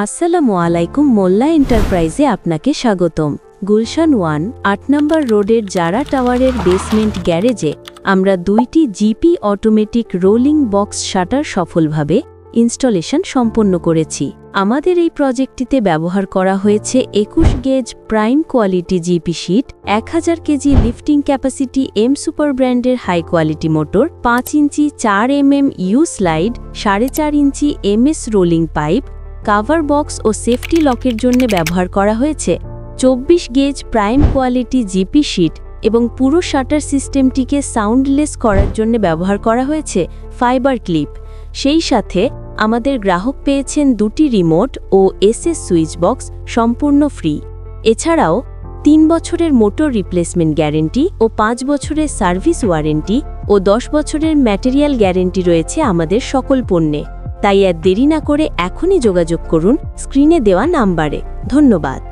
আসসালামু আলাইকুম। মোল্লা এন্টারপ্রাইজে আপনাকে স্বাগতম। গুলশান 1 8 নম্বর রোডের জারা টাওয়ারের বেসমেন্ট গ্যারেজে আমরা 2টি GP automatic rolling box shutter সফলভাবে ইনস্টলেশন সম্পন্ন করেছি। আমাদের এই প্রজেক্টটিতে ব্যবহার করা হয়েছে 21 gauge prime quality GP sheet, 1000 KG lifting capacity M super ব্র্যান্ডের high quality motor, 5 inch 4 U slide, 4.5 inch MS rolling pipe, cover box ও সেফটি লকের জন্য ব্যবহার করা হয়েছে 24 gauge prime quality GP sheet এবং পুরো শাটার সিস্টেমটিকে সাউন্ডলেস করার জন্য ব্যবহার করা হয়েছে ফাইবার ক্লিপ। সেই সাথে আমাদের গ্রাহক পেয়েছেন 2টি রিমোট ও এসএস সুইচ বক্স সম্পূর্ণ ফ্রি। এছাড়াও 3 বছরের মোটর রিপ্লেসমেন্ট গ্যারেন্টি ও 5 বছরের সার্ভিস ওয়ারেন্টি ও 10 বছরের ম্যাটেরিয়াল গ্যারেন্টি রয়েছে আমাদের সকল পণ্যে। তাই আর দেরি না করে এখনই যোগাযোগ করুন স্ক্রিনে দেওয়া নাম্বারে। ধন্যবাদ।